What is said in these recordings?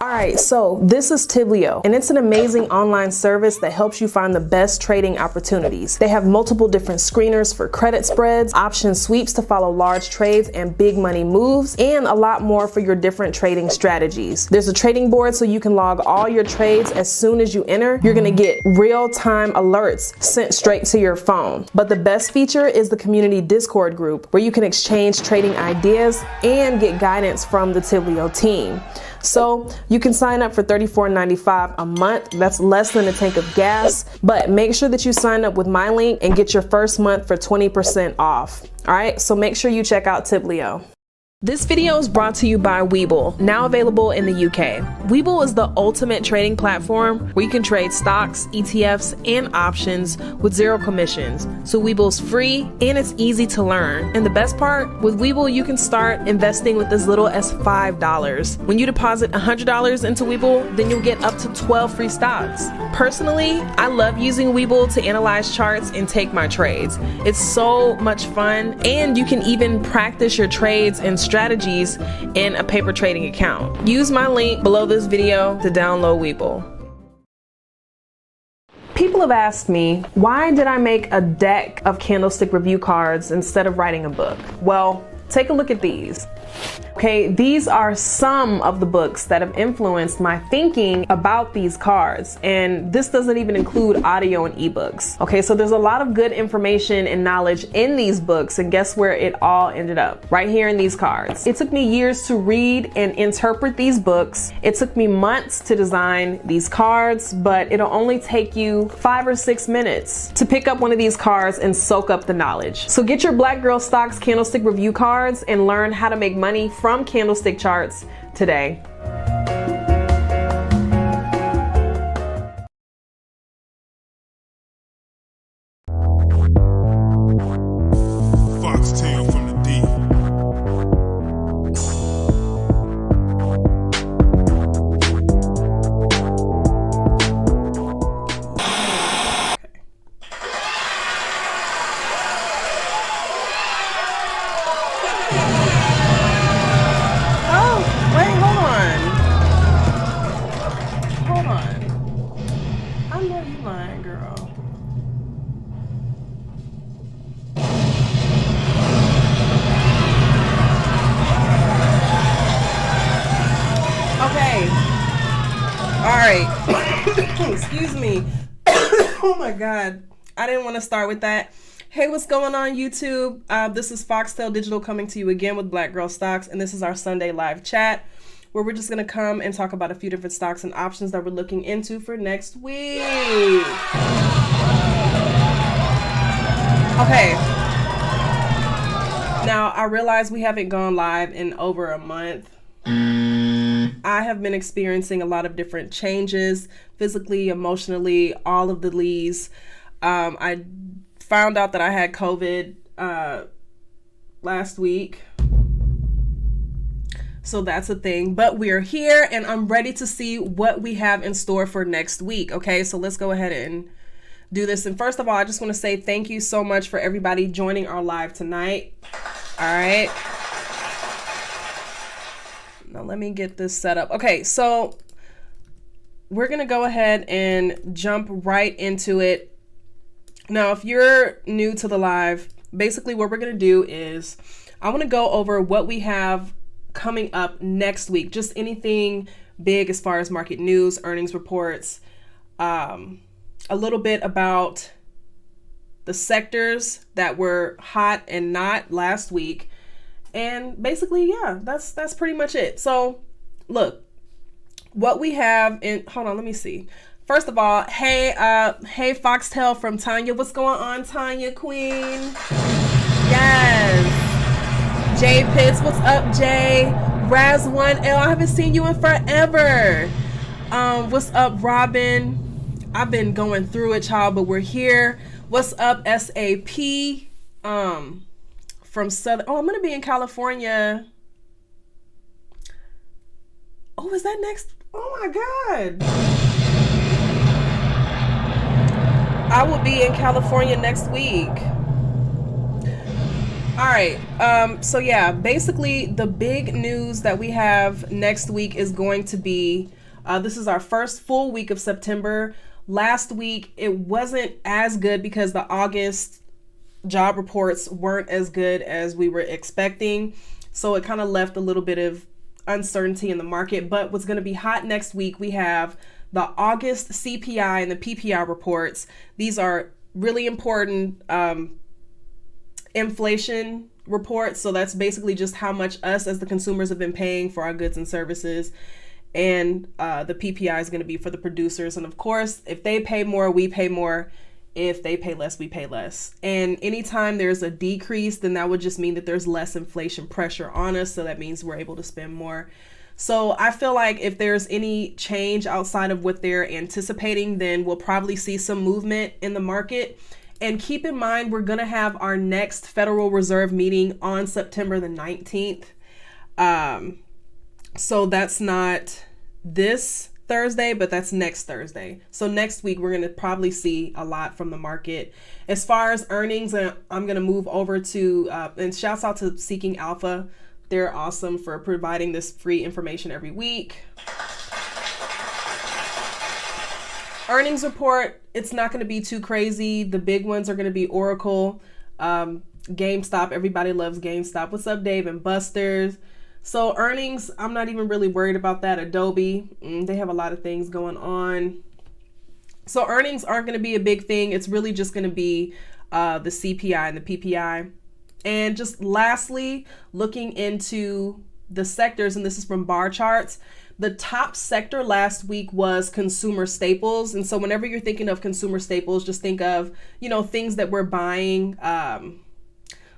All right, so this is Tiblio, and it's an amazing online service that helps you find the best trading opportunities. They have multiple different screeners for credit spreads, option sweeps to follow large trades and big money moves, and a lot more for your different trading strategies. There's a trading board so you can log all your trades as soon as you enter. You're gonna get real-time alerts sent straight to your phone. But the best feature is the community Discord group, where you can exchange trading ideas and get guidance from the Tiblio team. So you can sign up for $34.95 a month. That's less than a tank of gas, but make sure that you sign up with my link and get your first month for 20% off. All right, so make sure you check out Tiblio. This video is brought to you by Webull, now available in the UK. Webull is the ultimate trading platform where you can trade stocks, ETFs, and options with zero commissions. So Webull's free and it's easy to learn. And the best part, with Webull you can start investing with as little as $5. When you deposit $100 into Webull, then you'll get up to 12 free stocks. Personally, I love using Webull to analyze charts and take my trades. It's so much fun, and you can even practice your trades and strategies in a paper trading account. Use my link below this video to download Webull. People have asked me, why did I make a deck of candlestick review cards instead of writing a book? Well, take a look at these. Okay, these are some of the books that have influenced my thinking about these cards, and this doesn't even include audio and ebooks. Okay, so there's a lot of good information and knowledge in these books, and guess where it all ended up? Right here in these cards. It took me years to read and interpret these books. It took me months to design these cards, but it'll only take you 5 or 6 minutes to pick up one of these cards and soak up the knowledge. So get your Black Girl Stocks candlestick review cards and learn how to make money from candlestick charts today. Foxtail from the deep. Excuse me. Oh my God. I didn't want to start with that. Hey, what's going on YouTube? This is Foxtail Digital coming to you again with Black Girl Stocks, and this is our Sunday live chat where we're just going to come and talk about a few different stocks and options that we're looking into for next week. Okay. Now, I realize we haven't gone live in over a month. I have been experiencing a lot of different changes, physically, emotionally, all of the leads. I found out that I had COVID last week. So that's a thing, but we're here and I'm ready to see what we have in store for next week. Okay, so let's go ahead and do this. And first of all, I just want to say thank you so much for everybody joining our live tonight. All right. Now let me get this set up. Okay, so we're going to go ahead and jump right into it. Now, if you're new to the live, basically what we're going to do is I want to go over what we have coming up next week. Just anything big as far as market news, earnings reports, a little bit about the sectors that were hot and not last week. And basically, yeah, that's pretty much it. So look, what we have in, hold on, let me see. First of all, hey Foxtail from Tanya. What's going on, Tanya Queen? Yes. Jay Pitts, what's up, Jay? Raz1L, I haven't seen you in forever. What's up, Robin? I've been going through it, child, but we're here. What's up, SAP? From Southern, oh, I'm gonna be in California. Oh, is that next? Oh my God. I will be in California next week. All right. So yeah, basically the big news that we have next week is going to be, this is our first full week of September. Last week, it wasn't as good because the August job reports weren't as good as we were expecting. So it kind of left a little bit of uncertainty in the market. But what's going to be hot next week, we have the August CPI and the PPI reports. These are really important inflation reports. So that's basically just how much us as the consumers have been paying for our goods and services. And the PPI is going to be for the producers. And of course, if they pay more, we pay more. If they pay less, we pay less. And anytime there's a decrease, then that would just mean that there's less inflation pressure on us. So that means we're able to spend more. So I feel like if there's any change outside of what they're anticipating, then we'll probably see some movement in the market. And keep in mind, we're going to have our next Federal Reserve meeting on September the 19th. So that's not this Thursday, but that's next Thursday. So next week, we're going to probably see a lot from the market. As far as earnings, I'm going to move over to, and shouts out to Seeking Alpha. They're awesome for providing this free information every week. Earnings report, it's not going to be too crazy. The big ones are going to be Oracle, GameStop. Everybody loves GameStop. What's up, Dave and Buster's? So earnings, I'm not even really worried about that. Adobe, they have a lot of things going on. So earnings aren't going to be a big thing. It's really just going to be the CPI and the PPI. And just lastly, looking into the sectors, and this is from bar charts, the top sector last week was consumer staples. And so whenever you're thinking of consumer staples, just think of, things that we're buying.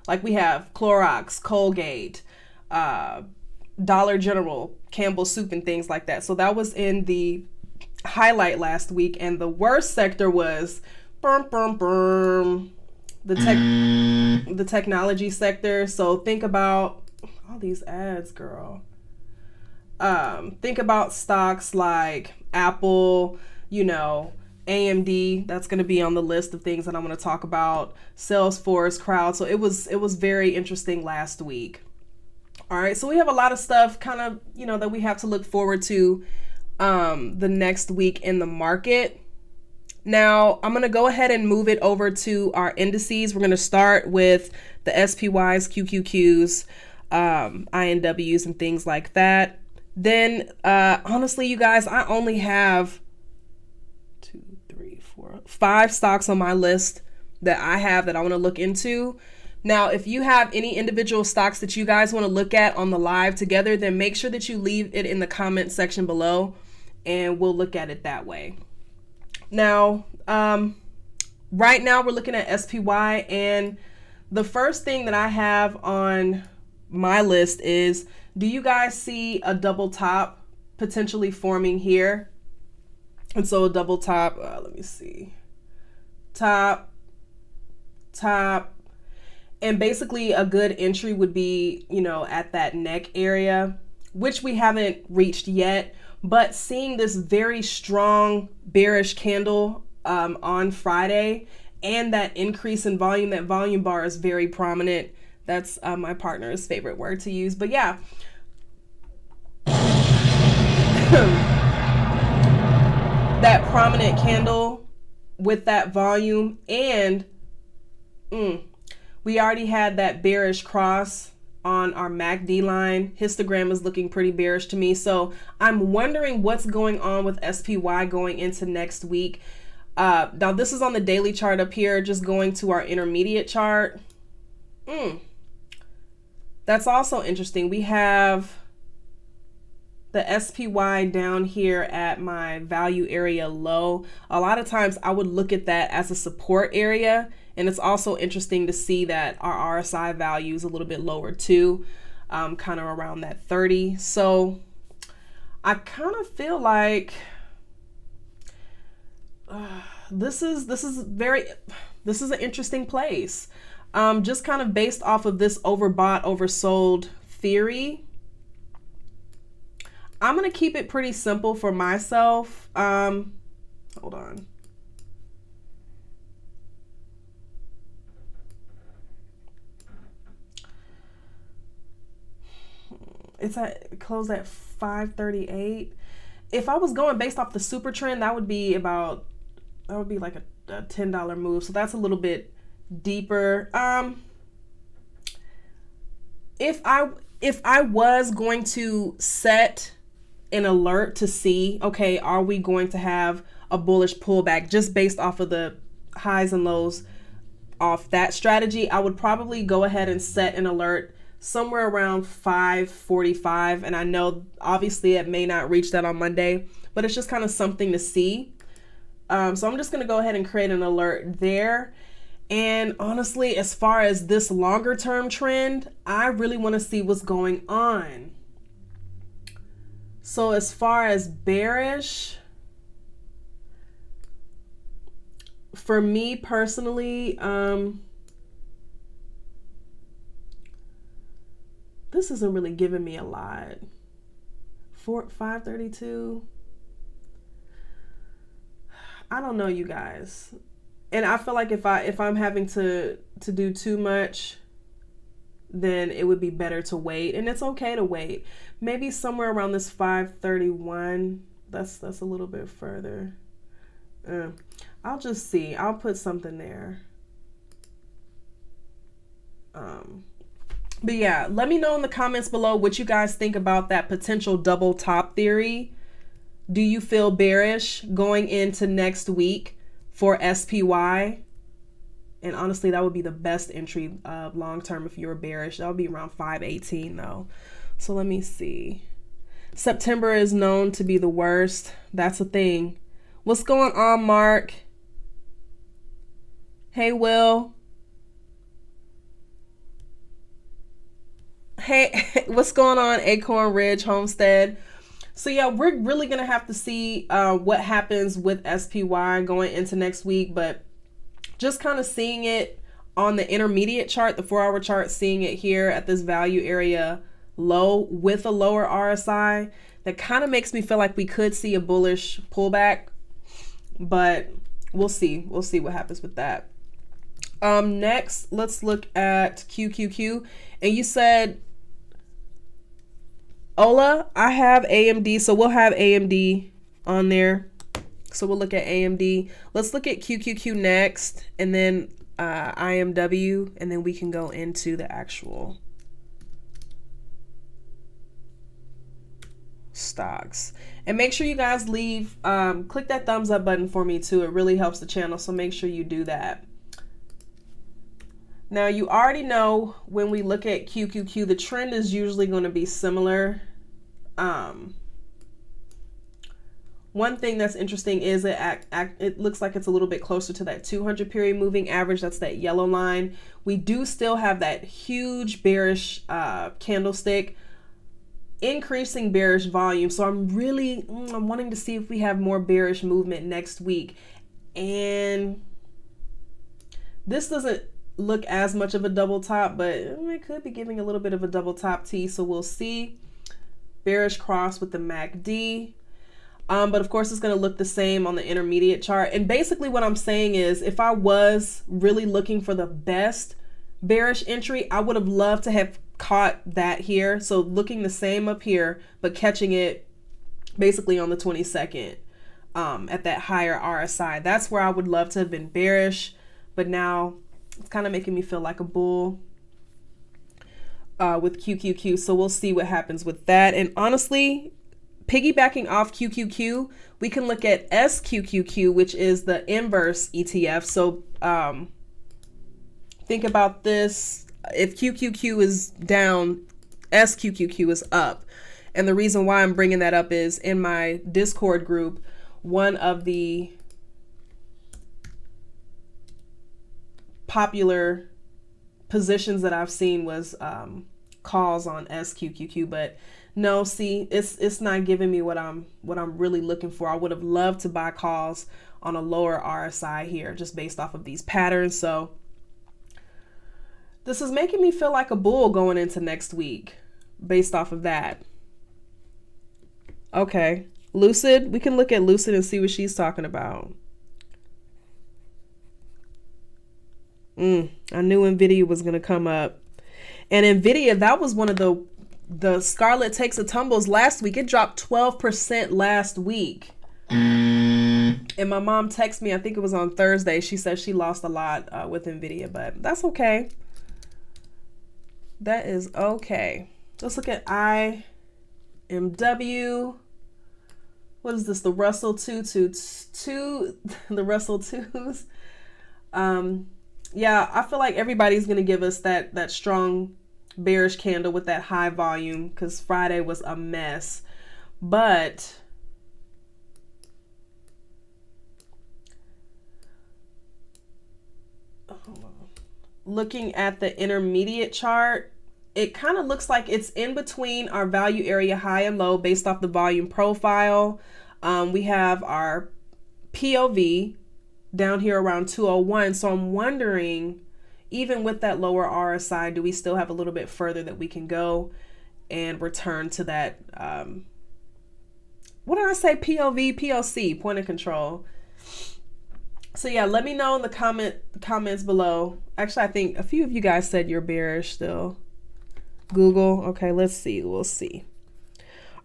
Like we have Clorox, Colgate, Dollar General, Campbell's Soup, and things like that. So that was in the highlight last week. And the worst sector was the technology sector. So think about all these ads, girl. Think about stocks like Apple, AMD. That's going to be on the list of things that I'm going to talk about. Salesforce, Crowd. So it was very interesting last week. All right, so we have a lot of stuff kind of, that we have to look forward to the next week in the market. Now, I'm going to go ahead and move it over to our indices. We're going to start with the SPYs, QQQs, INWs, and things like that. Then, honestly, you guys, I only have 5 stocks on my list that I want to look into. Now, if you have any individual stocks that you guys want to look at on the live together, then make sure that you leave it in the comment section below and we'll look at it that way. Now, right now we're looking at SPY, and the first thing that I have on my list is, do you guys see a double top potentially forming here? And so a double top, let me see, top, and basically a good entry would be, at that neck area, which we haven't reached yet, but seeing this very strong bearish candle on Friday and that increase in volume, that volume bar is very prominent. That's my partner's favorite word to use, but yeah. That prominent candle with that volume, and we already had that bearish cross on our MACD line. Histogram is looking pretty bearish to me. So I'm wondering what's going on with SPY going into next week. Now this is on the daily chart up here, just going to our intermediate chart. That's also interesting. We have the SPY down here at my value area low. A lot of times I would look at that as a support area. And it's also interesting to see that our RSI value is a little bit lower too, kind of around that 30. So I kind of feel like this is an interesting place. Just kind of based off of this overbought, oversold theory. I'm going to keep it pretty simple for myself. Hold on. It's at closed at 538. If I was going based off the super trend, that would be like a $10 move. So that's a little bit deeper. If I was going to set an alert to see, okay, are we going to have a bullish pullback just based off of the highs and lows off that strategy, I would probably go ahead and set an alert somewhere around 545. And I know obviously it may not reach that on Monday, but it's just kind of something to see. So I'm just going to go ahead and create an alert there. And honestly, as far as this longer term trend, I really want to see what's going on. So as far as bearish, for me personally, this isn't really giving me a lot. 532. I don't know, you guys. And I feel like if I'm having to do too much, then it would be better to wait. And it's okay to wait. Maybe somewhere around this 531. That's a little bit further. I'll just see. I'll put something there. But yeah, let me know in the comments below what you guys think about that potential double top theory. Do you feel bearish going into next week for SPY? And honestly, that would be the best entry long term if you're bearish. That would be around 518 though. So let me see. September is known to be the worst. That's a thing. What's going on, Mark? Hey, Will. Hey, what's going on, Acorn Ridge Homestead? So yeah, we're really gonna have to see what happens with SPY going into next week, but just kind of seeing it on the intermediate chart, the 4-hour chart, seeing it here at this value area low with a lower RSI, that kind of makes me feel like we could see a bullish pullback, but we'll see. We'll see what happens with that. Next, let's look at QQQ. And you said, Ola, I have AMD, so we'll have AMD on there. So we'll look at AMD. Let's look at QQQ next, and then IMW, and then we can go into the actual stocks. And make sure you guys leave, click that thumbs up button for me too. It really helps the channel, so make sure you do that. Now, you already know when we look at QQQ, the trend is usually going to be similar. One thing that's interesting is it looks like it's a little bit closer to that 200 period moving average. That's that yellow line. We do still have that huge bearish candlestick, increasing bearish volume. So I'm wanting to see if we have more bearish movement next week. And this doesn't look as much of a double top, but it could be giving a little bit of a double top T. So we'll see. Bearish cross with the MACD. But of course, it's going to look the same on the intermediate chart. And basically what I'm saying is, if I was really looking for the best bearish entry, I would have loved to have caught that here. So looking the same up here, but catching it basically on the 22nd at that higher RSI. That's where I would love to have been bearish. But now it's kind of making me feel like a bull with QQQ. So we'll see what happens with that. And honestly, piggybacking off QQQ, we can look at SQQQ, which is the inverse ETF. So think about this. If QQQ is down, SQQQ is up. And the reason why I'm bringing that up is in my Discord group, one of the popular positions that I've seen was calls on SQQQ, but no, see, it's not giving me what I'm really looking for. I would have loved to buy calls on a lower RSI here, just based off of these patterns. So this is making me feel like a bull going into next week based off of that. Okay, Lucid, we can look at Lucid and see what she's talking about. I knew Nvidia was going to come up. And Nvidia, that was one of the The Scarlet Takes a Tumbles last week, it dropped 12% last week. And my mom texted me, I think it was on Thursday. She said she lost a lot with Nvidia, but that's okay. That is okay. Let's look at IMW. What is this? The Russell 222, the Russell 2s. Yeah, I feel like everybody's going to give us that strong bearish candle with that high volume because Friday was a mess. But looking at the intermediate chart, it kind of looks like it's in between our value area high and low based off the volume profile. We have our POV down here around 201. So I'm wondering, even with that lower RSI, do we still have a little bit further that we can go and return to that? What did I say? POV, POC, point of control. So yeah, let me know in the comments below. Actually, I think a few of you guys said you're bearish still. Google. Okay, let's see. We'll see.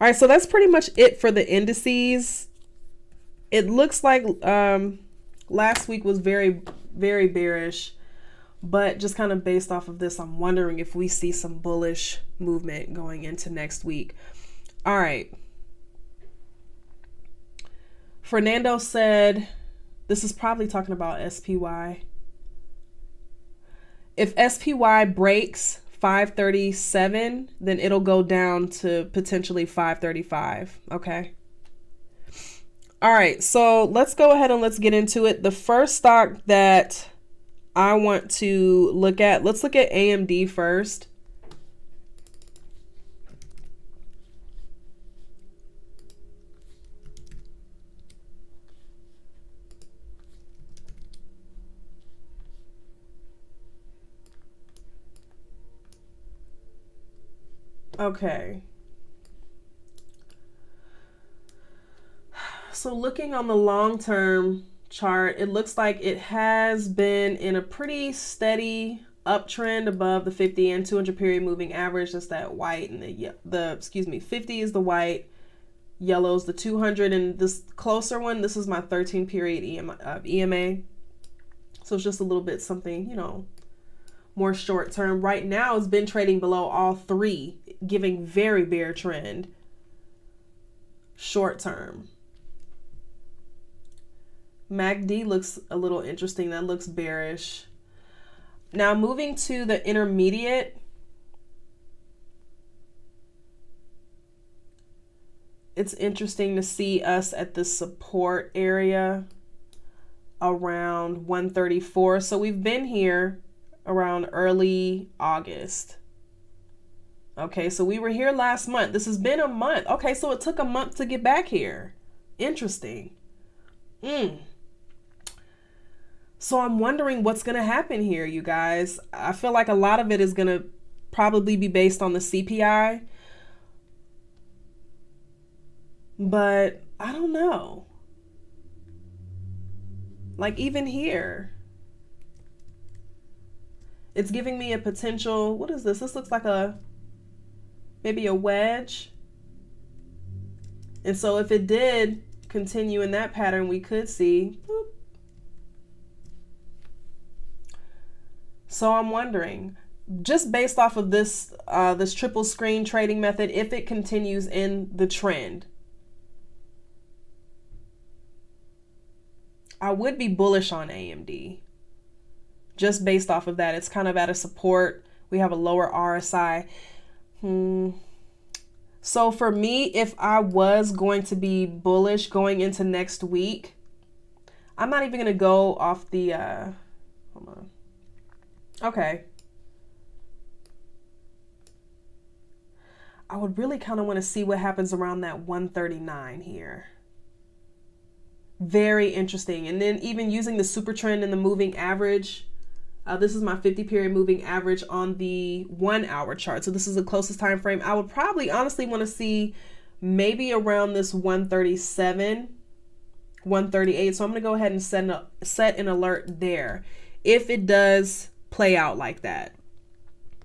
All right, so that's pretty much it for the indices. It looks like last week was very, very bearish, but just kind of based off of this, I'm wondering if we see some bullish movement going into next week. All right. Fernando said, this is probably talking about SPY. If SPY breaks 537, then it'll go down to potentially 535. Okay. All right. So let's go ahead and let's get into it. The first stock that I want to look at, let's look at AMD first. Okay. So looking on the long-term chart, it looks like it has been in a pretty steady uptrend above the 50 and 200 period moving average. That's that white, and the 50 is the white, yellow's the 200, and this closer one, this is my 13 period EMA. So it's just a little bit something, you know, more short term. Right now it's been trading below all three, giving very bear trend short term. MACD looks a little interesting. That looks bearish. Now moving to the intermediate, it's interesting to see us at the support area around 134. So we've been here around early August. Okay, so we were here last month. This has been a month. Okay, so it took a month to get back here. Interesting. So I'm wondering what's going to happen here, you guys. I feel like a lot of it is going to probably be based on the CPI. But I don't know. Like even here, it's giving me a potential, what is this? This looks like maybe a wedge. And so if it did continue in that pattern, we could see, boop. So I'm wondering, just based off of this, this triple screen trading method, if it continues in the trend, I would be bullish on AMD. Just based off of that, it's kind of at a support. We have a lower RSI. So for me, if I was going to be bullish going into next week, I'm not even going to go off the, hold on. Okay. I would really kind of want to see what happens around that 139 here. Very interesting. And then even using the super trend and the moving average, this is my 50 period moving average on the 1 hour chart. So this is the closest time frame. I would probably honestly want to see maybe around this 137, 138. So I'm going to go ahead and set an alert there. If it does play out like that,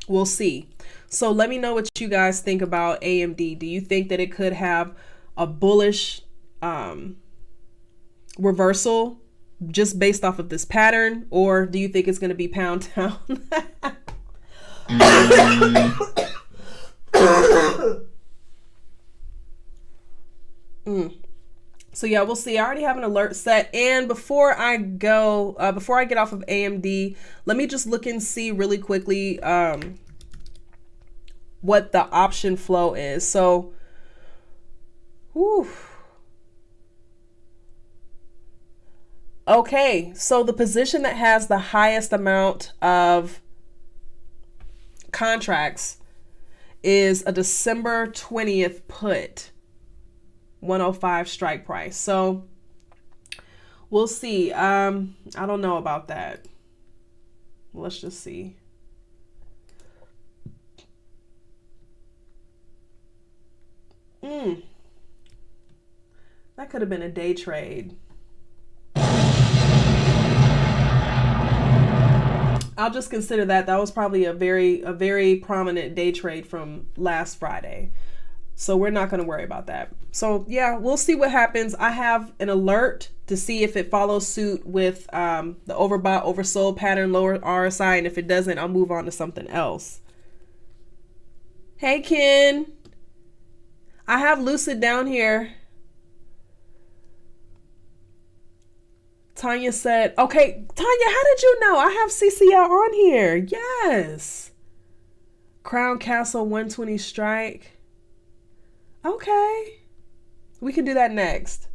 we'll see. So let me know what you guys think about AMD. Do you think that it could have a bullish reversal just based off of this pattern, or do you think it's going to be pound down? So yeah, we'll see. I already have an alert set. And before I go, before I get off of AMD, let me just look and see really quickly what the option flow is. So, whew. Okay, so the position that has the highest amount of contracts is a December 20th put, 105 strike price. So we'll see. I don't know about that. Let's just see. That could have been a day trade. I'll just consider that. That was probably a very prominent day trade from last Friday. So we're not going to worry about that. So yeah, we'll see what happens. I have an alert to see if it follows suit with the overbought, oversold pattern, lower RSI. And if it doesn't, I'll move on to something else. Hey, Ken. I have Lucid down here. Tanya said, okay, Tanya, how did you know? I have CCL on here. Yes. Crown Castle 120 strike. Okay. We can do that next.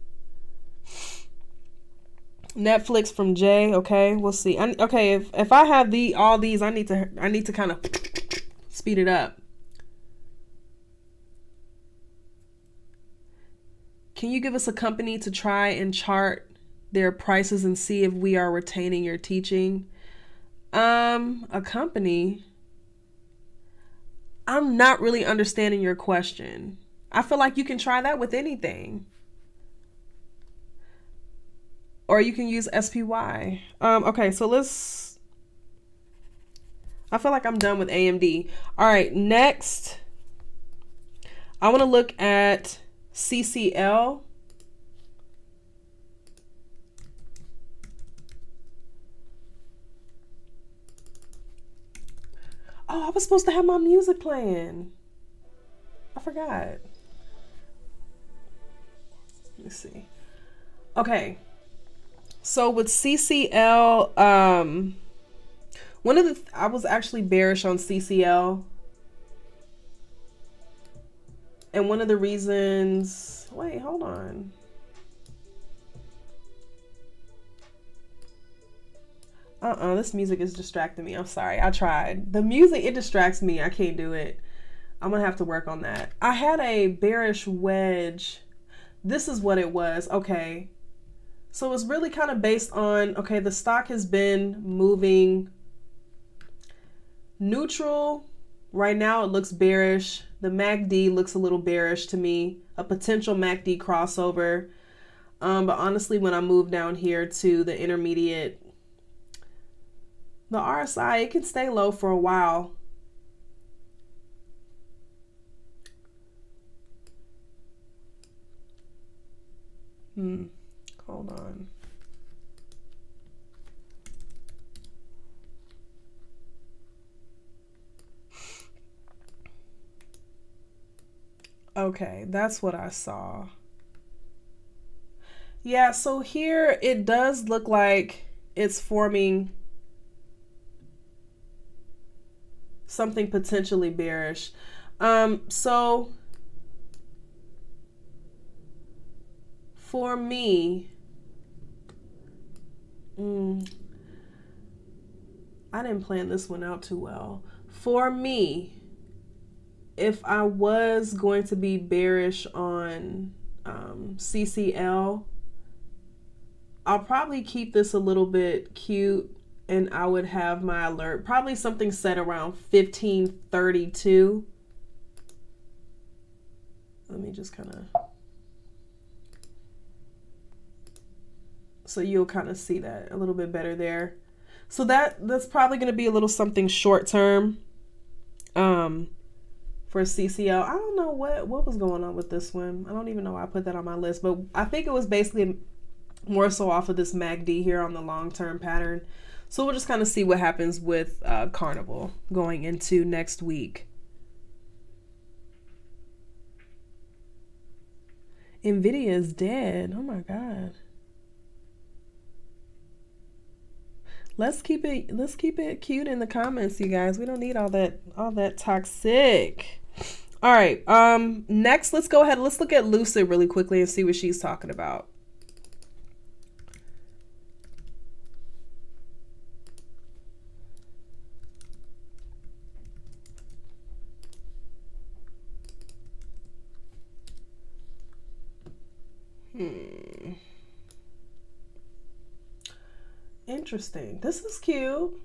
Netflix from Jay. Okay, we'll see. Okay, if I have all these, I need to kind of speed it up. Can you give us a company to try and chart their prices and see if we are retaining your teaching? A company? I'm not really understanding your question. I feel like you can try that with anything. Or you can use SPY. Okay, so I feel like I'm done with AMD. All right, next, I want to look at CCL. Oh, I was supposed to have my music playing. I forgot. Let's see. Okay. So with CCL, I was actually bearish on CCL. And one of the reasons, wait, hold on. This music is distracting me. I'm sorry. I tried. The music, it distracts me. I can't do it. I'm going to have to work on that. I had a bearish wedge. This is what it was. Okay. So it's really kind of based on, okay, the stock has been moving neutral. Right now it looks bearish. The MACD looks a little bearish to me. A potential MACD crossover. But honestly, when I move down here to the intermediate, the RSI, it can stay low for a while. Hold on. Okay, that's what I saw. Yeah, so here it does look like it's forming something potentially bearish. So for me, I didn't plan this one out too well. For me, if I was going to be bearish on CCL, I'll probably keep this a little bit cute, and I would have my alert probably something set around 1532. Let me just kind of, so you'll kind of see that a little bit better there. So that's probably going to be a little something short term. for CCL. I don't know what was going on with this one. I don't even know why I put that on my list, but I think it was basically more so off of this MACD here on the long-term pattern. So we'll just kind of see what happens with Carnival going into next week. Nvidia is dead. Oh my God. Let's keep it cute in the comments, you guys. We don't need all that toxic. All right. Next, let's go ahead. Let's look at Lucid really quickly and see what she's talking about. Interesting. This is cute.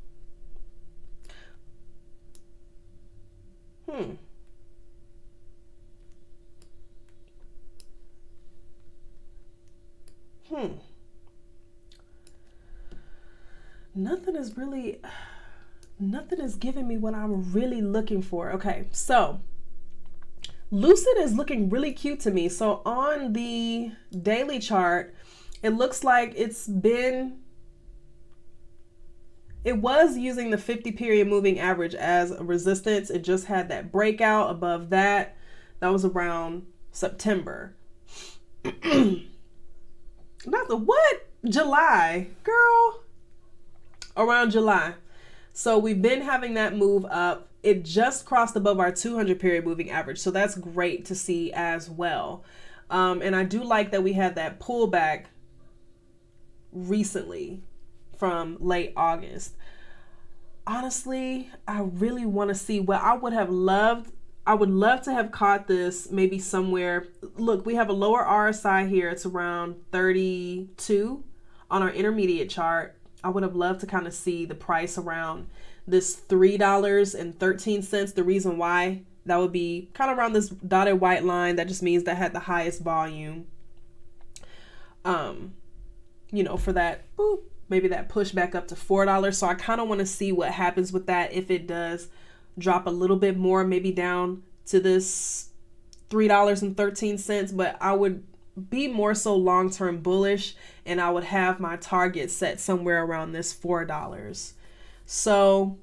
Nothing is giving me what I'm really looking for. Okay, so Lucid is looking really cute to me. So on the daily chart, it looks like it was using the 50 period moving average as a resistance. It just had that breakout above that. That was around September. Not the what? July, girl. Around July. So we've been having that move up. It just crossed above our 200 period moving average. So that's great to see as well. And I do like that we had that pullback recently from late August. Honestly, I really want to see what I would love to have caught this maybe somewhere. Look, we have a lower RSI here. It's around 32 on our intermediate chart. I would have loved to kind of see the price around this $3.13. The reason why, that would be kind of around this dotted white line. That just means that had the highest volume. You know, for that, maybe that push back up to $4. So I kind of want to see what happens with that. If it does drop a little bit more, maybe down to this $3.13, but I would be more so long-term bullish, and I would have my target set somewhere around this $4. So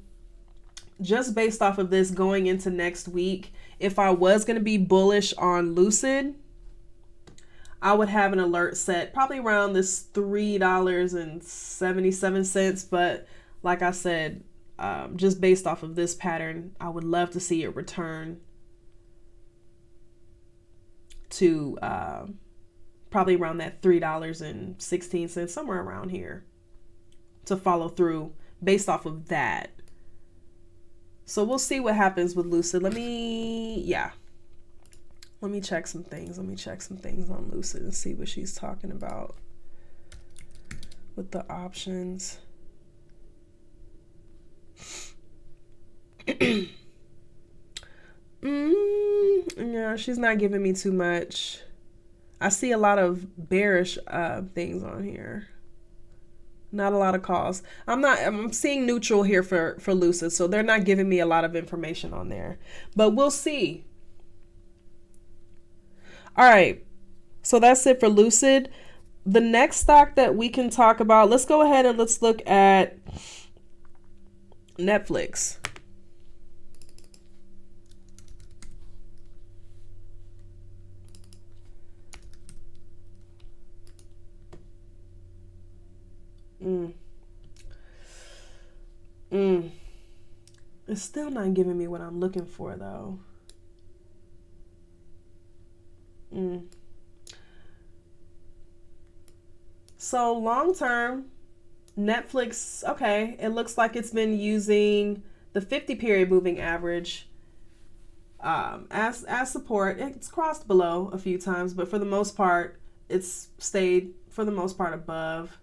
just based off of this going into next week, if I was going to be bullish on Lucid, I would have an alert set probably around this $3.77. But like I said, just based off of this pattern, I would love to see it return to probably around that $3.16, somewhere around here, to follow through based off of that. So we'll see what happens with Lucid. Let me check some things. Let me check some things on Lucid and see what she's talking about with the options. Yeah, she's not giving me too much. I see a lot of bearish things on here. Not a lot of calls. I'm seeing neutral here for Lucid, so they're not giving me a lot of information on there. But we'll see. All right. So that's it for Lucid. The next stock that we can talk about, let's go ahead and let's look at Netflix. It's still not giving me what I'm looking for, though. So long term, Netflix, okay, it looks like it's been using the 50 period moving average as support. It's crossed below a few times, but for the most part, it's stayed for the most part above.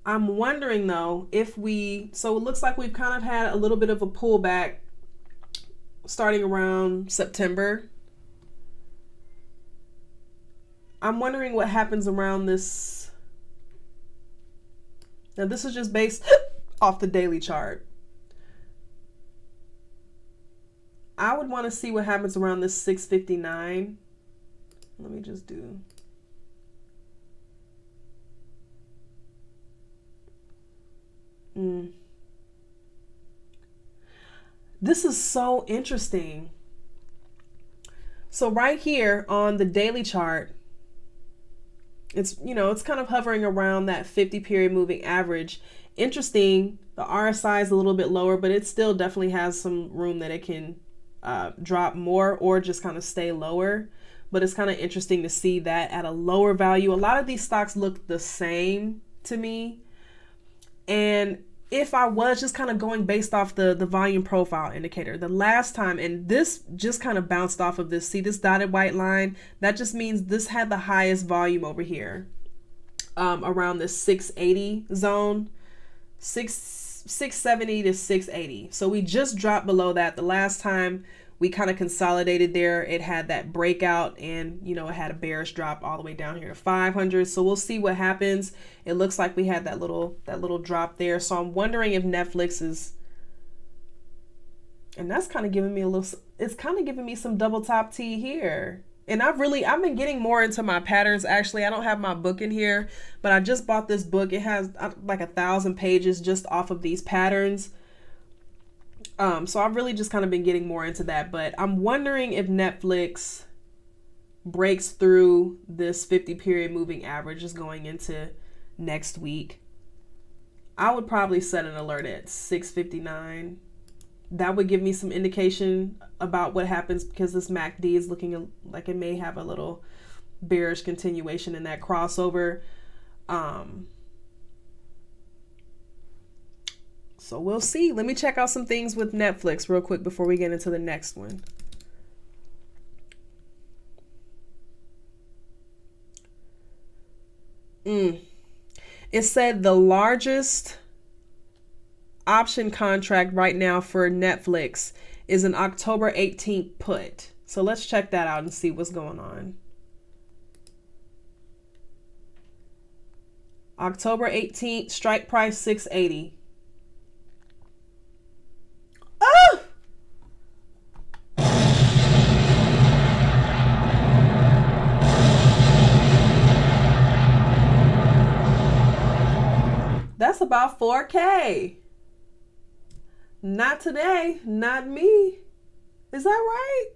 I'm wondering though, so it looks like we've kind of had a little bit of a pullback starting around September. I'm wondering what happens around this. Now this is just based off the daily chart. I would want to see what happens around this 659. Let me just do. This is so interesting. So right here on the daily chart, it's, you know, it's kind of hovering around that 50 period moving average. Interesting. The RSI is a little bit lower, but it still definitely has some room that it can drop more or just kind of stay lower. But it's kind of interesting to see that at a lower value. A lot of these stocks look the same to me. And if I was just kind of going based off the volume profile indicator, the last time, and this just kind of bounced off of this, see this dotted white line? That just means this had the highest volume over here, around the 680 zone, 670 to 680. So we just dropped below that. The last time we kind of consolidated there, it had that breakout, and you know, it had a bearish drop all the way down here to 500. So we'll see what happens. It looks like we had that little drop there. So I'm wondering if Netflix is, and that's kind of giving me a little, it's kind of giving me some double top T here. And I've been getting more into my patterns. Actually, I don't have my book in here, but I just bought this book. It has like 1,000 pages just off of these patterns. So I've really just kind of been getting more into that, but I'm wondering if Netflix breaks through this 50 period moving average is going into next week. I would probably set an alert at 659. That would give me some indication about what happens, because this MACD is looking like it may have a little bearish continuation in that crossover. So we'll see. Let me check out some things with Netflix real quick before we get into the next one. It said the largest option contract right now for Netflix is an October 18th put. So let's check that out and see what's going on. October 18th, strike price 680. Oh! That's about 4K. Not today, not me. Is that right?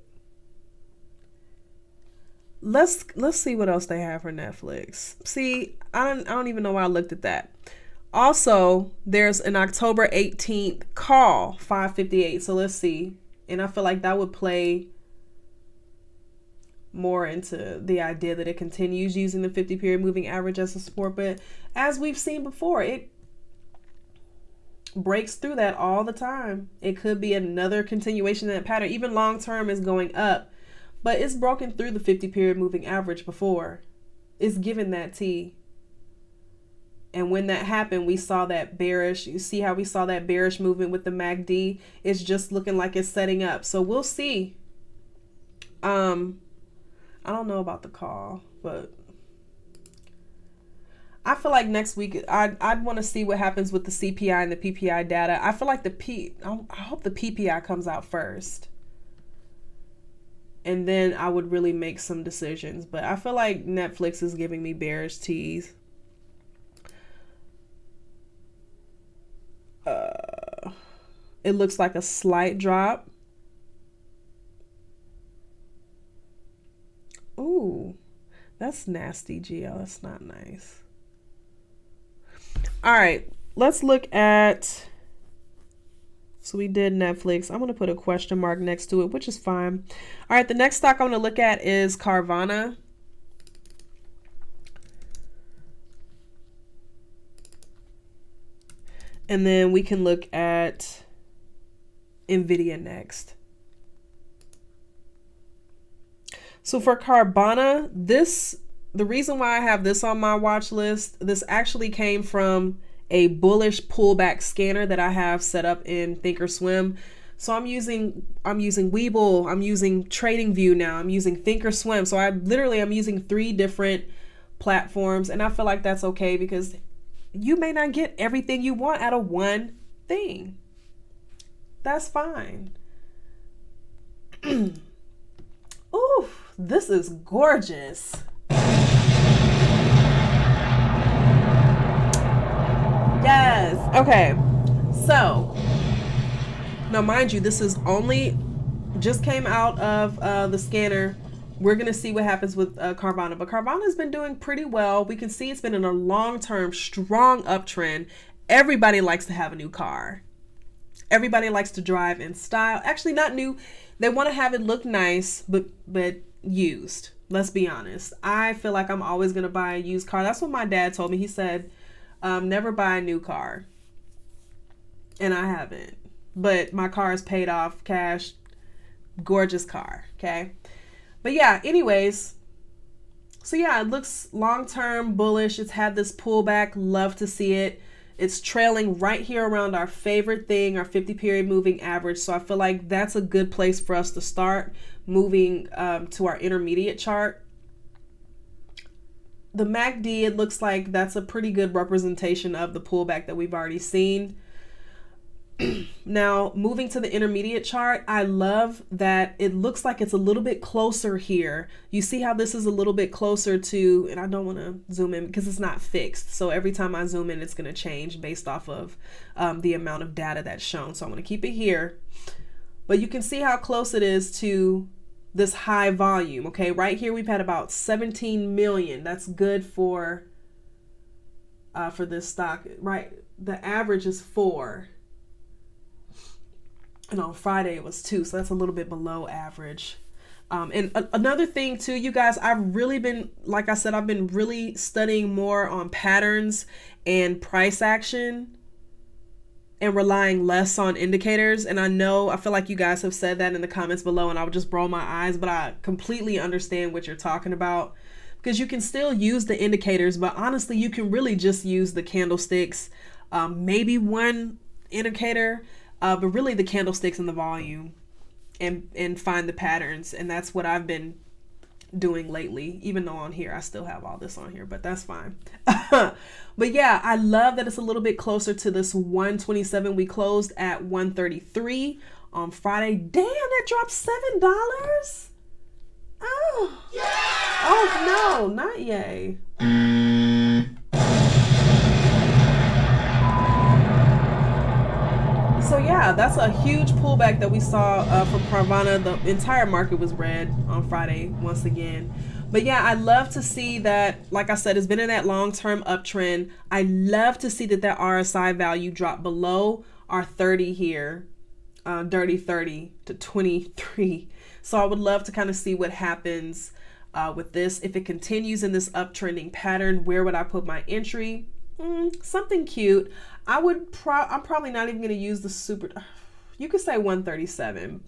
Let's see what else they have for Netflix. See, I don't even know why I looked at that. Also, there's an October 18th call, 5:58. So let's see. And I feel like that would play more into the idea that it continues using the 50 period moving average as a support. But as we've seen before, it breaks through that all the time. It could be another continuation of that pattern. Even long term is going up, but it's broken through the 50 period moving average before. It's given that T. And when that happened, we saw that bearish. You see how we saw that bearish movement with the MACD? It's just looking like it's setting up. So we'll see. I don't know about the call, but I feel like next week I'd want to see what happens with the CPI and the PPI data. I feel like I hope the PPI comes out first, and then I would really make some decisions. But I feel like Netflix is giving me bearish teas. It looks like a slight drop. Ooh, that's nasty, Gio. That's not nice. All right, let's look at, so we did Netflix. I'm going to put a question mark next to it, which is fine. All right, the next stock I'm going to look at is Carvana. And then we can look at Nvidia next. So for Carvana, the reason why I have this on my watch list, this actually came from a bullish pullback scanner that I have set up in Thinkorswim. So I'm using Webull, I'm using TradingView now, I'm using Thinkorswim. So I'm using 3 different platforms, and I feel like that's okay, because you may not get everything you want out of one thing. That's fine. Ooh, this is gorgeous. Yes. Okay. So, now mind you, this is only just came out of the scanner. We're going to see what happens with Carvana. But Carvana has been doing pretty well. We can see it's been in a long-term, strong uptrend. Everybody likes to have a new car. Everybody likes to drive in style. Actually, not new. They want to have it look nice, but used. Let's be honest. I feel like I'm always going to buy a used car. That's what my dad told me. He said, never buy a new car. And I haven't. But my car is paid off, cash, gorgeous car, okay? But yeah, anyways, so yeah, it looks long-term bullish. It's had this pullback. Love to see it. It's trailing right here around our favorite thing, our 50-period moving average. So I feel like that's a good place for us to start moving to our intermediate chart. The MACD, it looks like that's a pretty good representation of the pullback that we've already seen. Now, moving to the intermediate chart, I love that it looks like it's a little bit closer here. You see how this is a little bit closer to, and I don't want to zoom in because it's not fixed. So every time I zoom in, it's going to change based off of the amount of data that's shown. So I'm going to keep it here. But you can see how close it is to this high volume. Okay, right here we've had about 17 million. That's good for this stock, right? The average is 4. And on Friday it was 2, so that's a little bit below average. And another thing too, you guys, I've really been, like I said, I've been really studying more on patterns and price action and relying less on indicators. And I feel like you guys have said that in the comments below, and I would just roll my eyes, but I completely understand what you're talking about, because you can still use the indicators, but honestly, you can really just use the candlesticks, maybe one indicator, but really the candlesticks and the volume, and find the patterns. And that's what I've been doing lately, even though on here I still have all this on here, but that's fine. But yeah, I love that it's a little bit closer to this 127. We closed at 133 on Friday. Damn, that dropped $7. Oh, yeah! Oh no, not yay. So yeah, that's a huge pullback that we saw from Carvana. The entire market was red on Friday once again. But yeah, I love to see that, like I said, it's been in that long-term uptrend. I love to see that RSI value dropped below our 30 here, dirty 30 to 23. So I would love to kind of see what happens with this. If it continues in this uptrending pattern, where would I put my entry? Something cute. I'm probably not even going to use the super, you could say 137.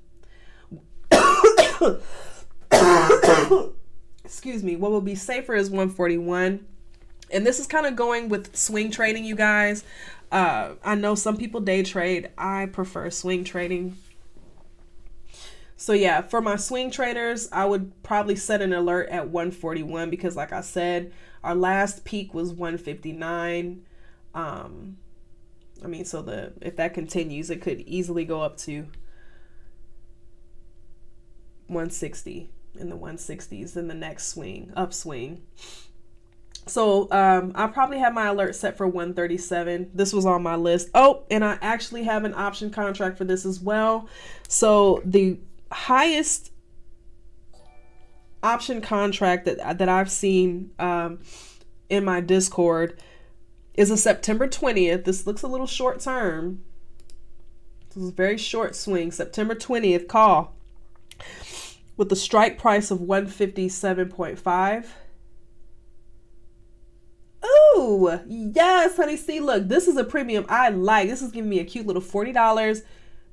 Excuse me. What will be safer is 141. And this is kind of going with swing trading, you guys. I know some people day trade. I prefer swing trading. So yeah, for my swing traders, I would probably set an alert at 141, because like I said, our last peak was 159. I mean, so if that continues, it could easily go up to 160 in the 160s in the next upswing. So I probably have my alert set for 137. This was on my list. Oh, and I actually have an option contract for this as well. So the highest option contract that I've seen in my Discord is a September 20th. This looks a little short term. This is a very short swing. September 20th call with the strike price of 157.5. Ooh, yes, honey. See, look, this is a premium I like. This is giving me a cute little $40,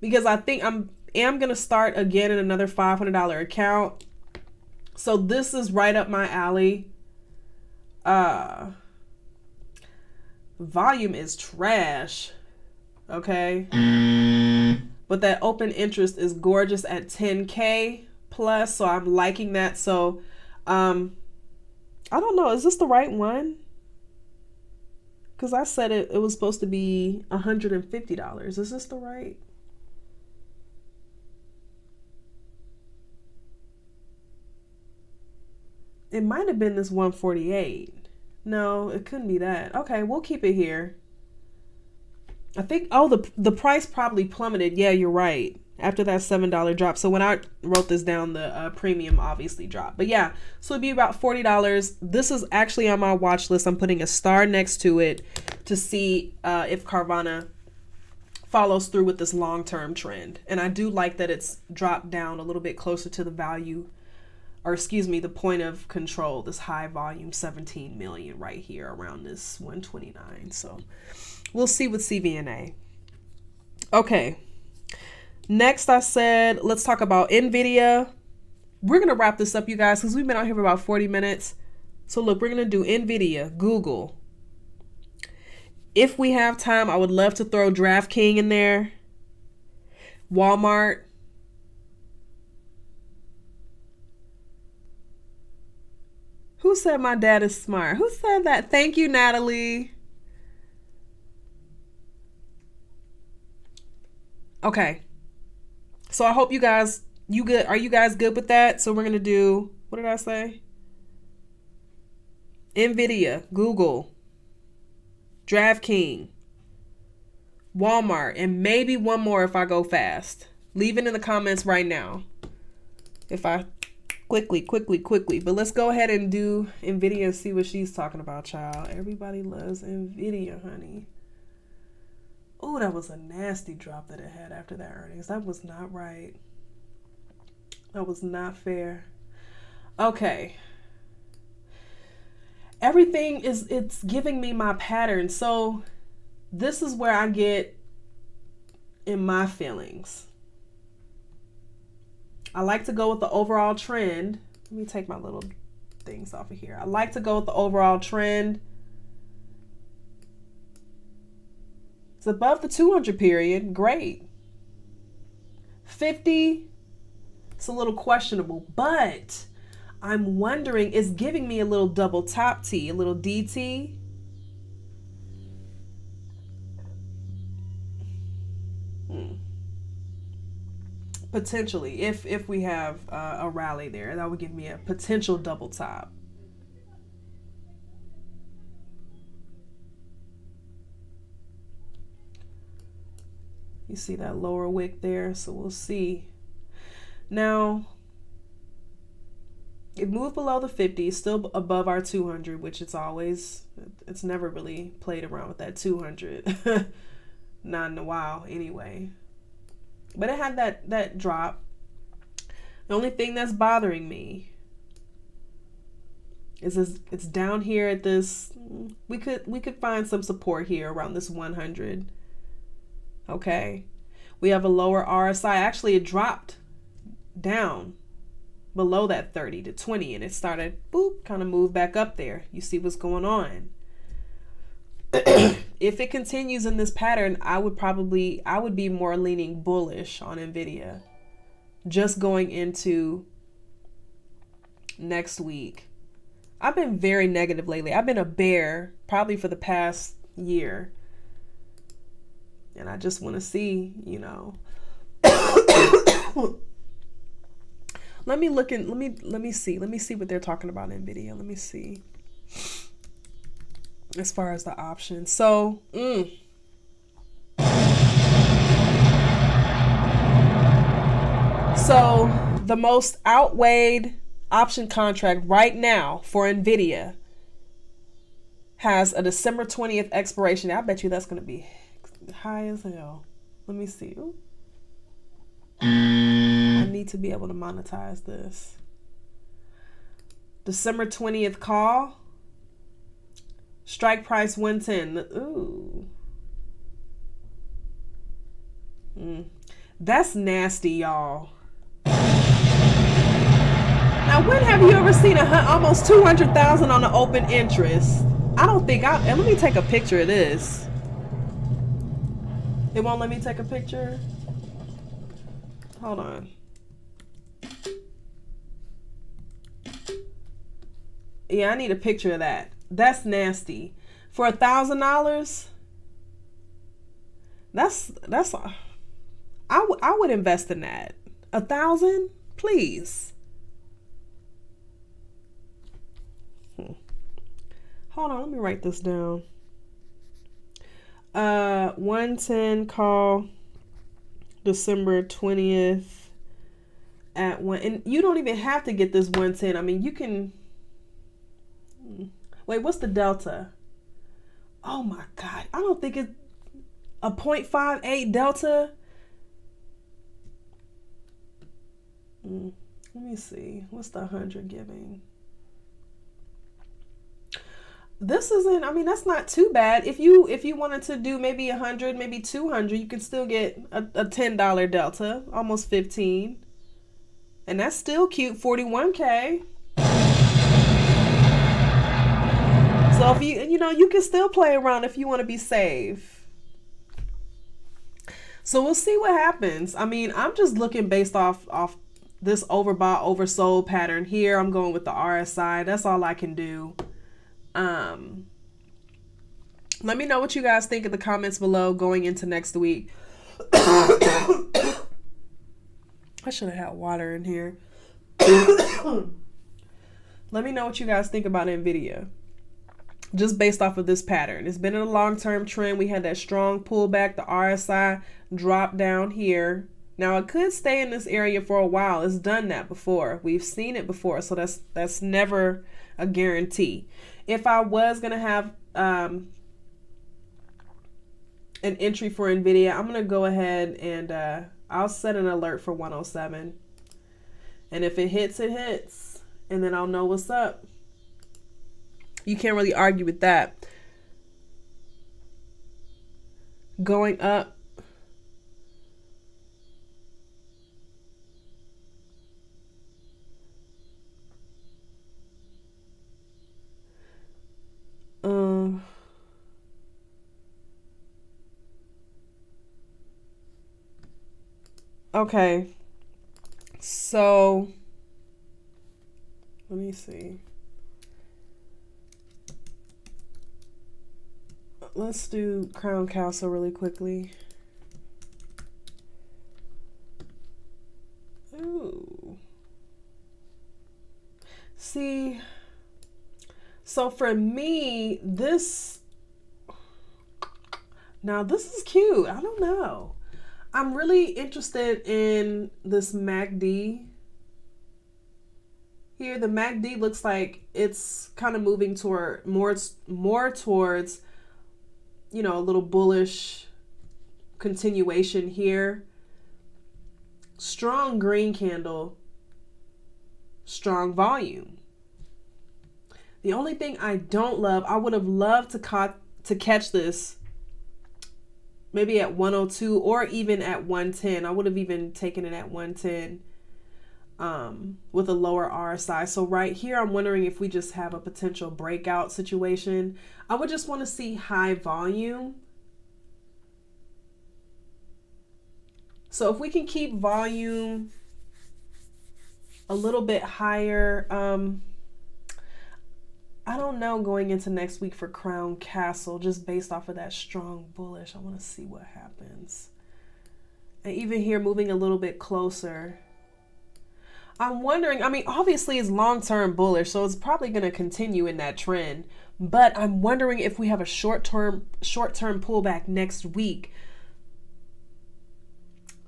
because I think am going to start again in another $500 account. So this is right up my alley. Volume is trash. Okay. But that open interest is gorgeous at 10K plus. So I'm liking that. So, I don't know. Is this the right one? Because I said it was supposed to be $150. Is this the right? It might have been this 148. No, it couldn't be that. Okay, we'll keep it here. I think, oh, the price probably plummeted. Yeah, you're right. After that $7 drop. So when I wrote this down, the premium obviously dropped. But yeah, so it'd be about $40. This is actually on my watch list. I'm putting a star next to it to see if Carvana follows through with this long-term trend. And I do like that it's dropped down a little bit closer to the value, or excuse me, the point of control, this high volume 17 million right here around this 129. So we'll see with CVNA. Okay. Next, I said, let's talk about Nvidia. We're going to wrap this up, you guys, because we've been out here for about 40 minutes. So look, we're going to do Nvidia, Google. If we have time, I would love to throw DraftKings in there. Walmart. Who said my dad is smart? Who said that? Thank you, Natalie. Okay. So I hope you guys, you good? Are you guys good with that? So we're going to do, what did I say? Nvidia, Google, DraftKings, Walmart, and maybe one more if I go fast. Leave it in the comments right now. If I quickly. But let's go ahead and do Nvidia and see what she's talking about, child. Everybody loves Nvidia, honey. Oh, that was a nasty drop that it had after that earnings. That was not right. That was not fair. Okay. Everything is, it's giving me my pattern. So this is where I get in my feelings. I like to go with the overall trend. Let me take my little things off of here. I like to go with the overall trend. It's above the 200 period. Great. 50, it's a little questionable, but I'm wondering, it's giving me a little double top T, a little DT. Potentially, if we have a rally there, that would give me a potential double top. You see that lower wick there, so we'll see. Now, it moved below the 50, still above our 200, which it's always, it's never really played around with that 200. Not in a while anyway. But it had that drop. The only thing that's bothering me is this, it's down here at this, we could find some support here around this 100. Okay, we have a lower RSI. Actually, it dropped down below that 30 to 20, and it started, boop, kind of moved back up there. You see what's going on. If it continues in this pattern, I would be more leaning bullish on Nvidia just going into next week. I've been very negative lately. I've been a bear probably for the past year. And I just want to see, you know. Let me see what they're talking about in Nvidia. Let me see. As far as the options. So, so the most outweighed option contract right now for Nvidia has a December 20th expiration. I bet you that's going to be high as hell. Let me see. Ooh. I need to be able to monetize this. December 20th call. Strike price 110. Ooh. That's nasty, y'all. Now, when have you ever seen almost 200,000 on the open interest? I don't think and let me take a picture of this. It won't let me take a picture. Hold on. Yeah, I need a picture of that. That's nasty. For $1,000, I would invest in that. 1,000, please. Hold on, let me write this down. 110 call December 20th at 1. And you don't even have to get this 110. I mean, you can. Wait, what's the delta? Oh my God. I don't think it's a 0.58 delta. Let me see. What's the 100 giving? This isn't, I mean, that's not too bad. If you wanted to do maybe 100, maybe 200, you can still get a $10 delta, almost 15. And that's still cute, 41K. So if you can still play around if you want to be safe. So we'll see what happens. I mean, I'm just looking based off this overbought, oversold pattern here. I'm going with the RSI. That's all I can do. Let me know what you guys think in the comments below going into next week. I should have had water in here. Let me know what you guys think about Nvidia. Just based off of this pattern. It's been in a long-term trend. We had that strong pullback. The RSI dropped down here. Now it could stay in this area for a while. It's done that before. We've seen it before. So that's never a guarantee. If I was going to have an entry for Nvidia, I'm going to go ahead and I'll set an alert for 107. And if it hits, it hits. And then I'll know what's up. You can't really argue with that. Going up. Okay. So, let me see. Let's do Crown Castle really quickly. Ooh. See, so for me, this is cute. I don't know. I'm really interested in this MACD here. The MACD looks like it's kind of moving toward more towards, a little bullish continuation here. Strong green candle, strong volume. The only thing I don't love, I would have loved to catch this maybe at 102 or even at 110. I would have even taken it at 110 with a lower RSI. So right here, I'm wondering if we just have a potential breakout situation. I would just want to see high volume. So if we can keep volume a little bit higher, I don't know going into next week for Crown Castle, just based off of that strong bullish. I want to see what happens. And even here, moving a little bit closer. I'm wondering, I mean, obviously it's long-term bullish, so it's probably going to continue in that trend. But I'm wondering if we have a short-term pullback next week.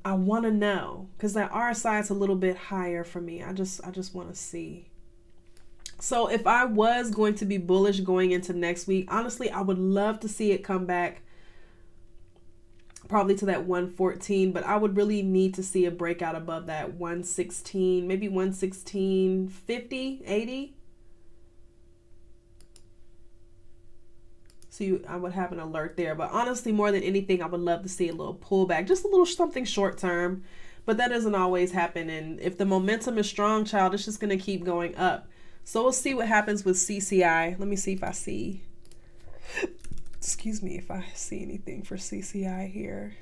I want to know, because that RSI is a little bit higher for me. I just want to see. So if I was going to be bullish going into next week, honestly, I would love to see it come back probably to that 114, but I would really need to see a breakout above that 116, maybe 116.50, 80. So I would have an alert there. But honestly, more than anything, I would love to see a little pullback, just a little something short term. But that doesn't always happen. And if the momentum is strong, child, it's just going to keep going up. So we'll see what happens with CCI. Let me see if I see, excuse me, if I see anything for CCI here.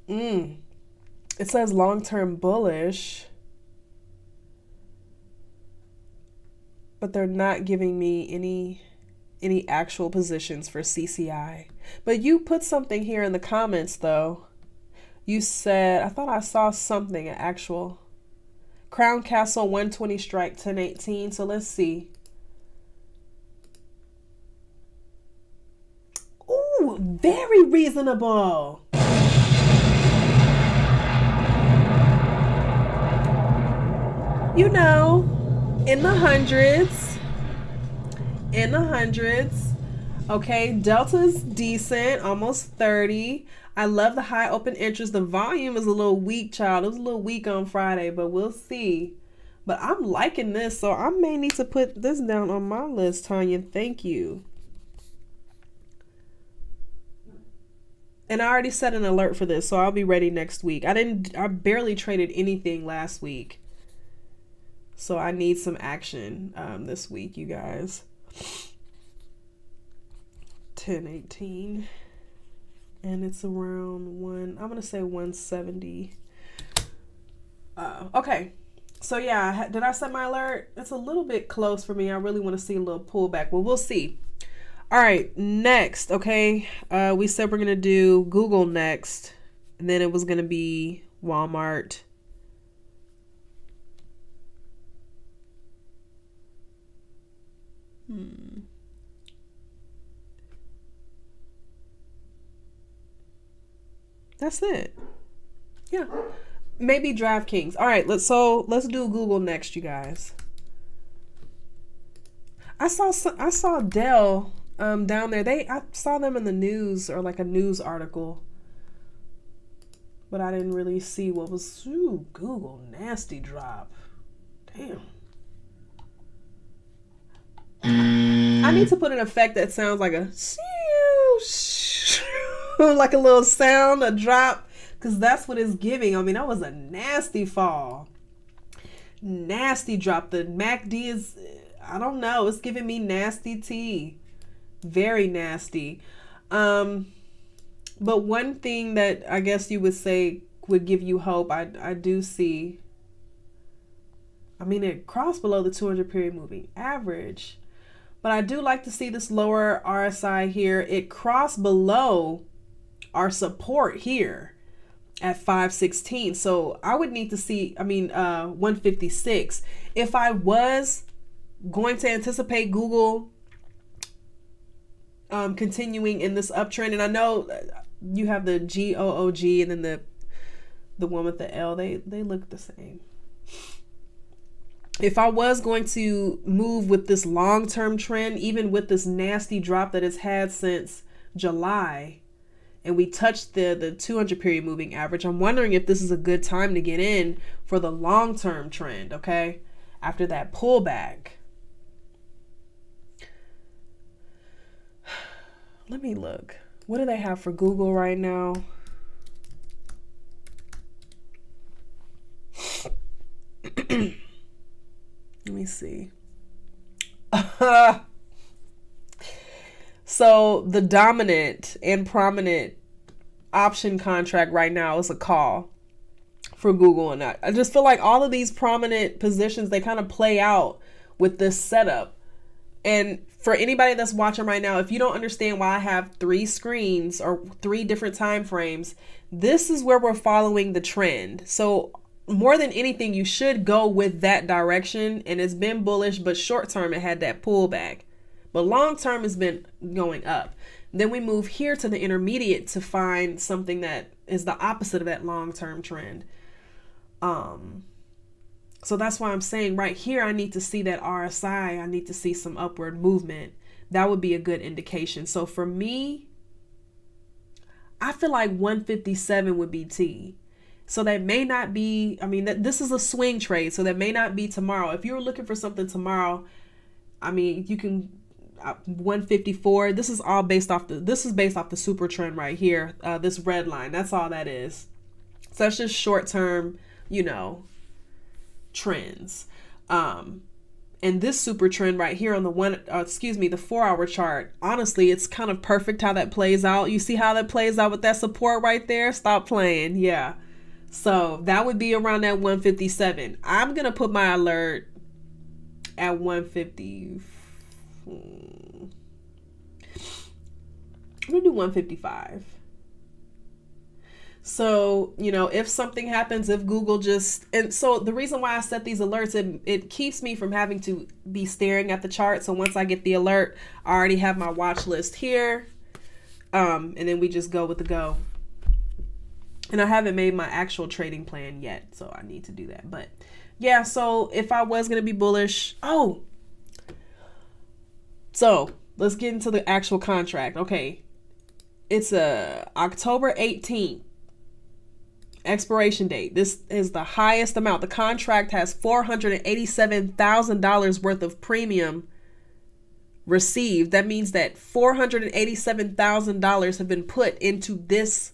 It says long-term bullish, but they're not giving me any actual positions for CCI. But you put something here in the comments though. You said, I thought I saw something, an actual Crown Castle 120 strike 1018. So let's see. Ooh, very reasonable. You know, in the hundreds. In the hundreds. Okay, Delta's decent, almost 30. I love the high open interest. The volume is a little weak, child. It was a little weak on Friday, but we'll see. But I'm liking this, so I may need to put this down on my list, Tanya. Thank you. And I already set an alert for this, so I'll be ready next week. I barely traded anything last week. So I need some action this week, you guys. 1018. And it's around I'm going to say 170. Okay. So yeah, did I set my alert? It's a little bit close for me. I really want to see a little pullback. Well, we'll see. All right, next, okay. We said we're going to do Google next. And then it was going to be Walmart. That's it. Yeah. Maybe DraftKings. All right, let's do Google next, you guys. I saw Dell down there. I saw them in the news, or like a news article. But I didn't really see what was. Ooh, Google nasty drop. Damn. I need to put an effect that sounds like a like a little sound, a drop, because that's what it's giving. I mean, that was a nasty fall. Nasty drop. The MACD is, I don't know, it's giving me nasty tea. Very nasty. But one thing that I guess you would say would give you hope, I do see, I mean, it crossed below the 200 period moving average. But I do like to see this lower RSI here. It crossed below our support here at 516. So I would need to see, 156. If I was going to anticipate Google continuing in this uptrend, and I know you have the GOOG and then the one with the L, they look the same. If I was going to move with this long-term trend, even with this nasty drop that it's had since July, and we touched the 200 period moving average, I'm wondering if this is a good time to get in for the long-term trend, okay? After that pullback. Let me look. What do they have for Google right now? Let me see. So the dominant and prominent option contract right now is a call for Google. And I just feel like all of these prominent positions, they kind of play out with this setup. And for anybody that's watching right now, if you don't understand why I have 3 screens or 3 different time frames, this is where we're following the trend. So more than anything, you should go with that direction. And it's been bullish, but short term, it had that pullback. But long term has been going up. Then we move here to the intermediate to find something that is the opposite of that long term trend. So that's why I'm saying right here, I need to see that RSI. I need to see some upward movement. That would be a good indication. So for me, I feel like 157 would be T. So that may not be, this is a swing trade. So that may not be tomorrow. If you're looking for something tomorrow, you can, 154, this is based off the super trend right here. This red line, that's all that is. So that's just short-term, trends. And this super trend right here on the 4-hour chart, honestly, it's kind of perfect how that plays out. You see how that plays out with that support right there? Stop playing. Yeah. So that would be around that 157. I'm going to put my alert at 150. I'm going to do 155. So, you know, if something happens, if Google just, and so the reason why I set these alerts, it keeps me from having to be staring at the chart. So once I get the alert, I already have my watch list here. And then we just go with the go. And I haven't made my actual trading plan yet, so I need to do that. But yeah, so if I was going to be bullish, so let's get into the actual contract. Okay. It's October 18th. Expiration date. This is the highest amount. The contract has $487,000 worth of premium received. That means that $487,000 have been put into this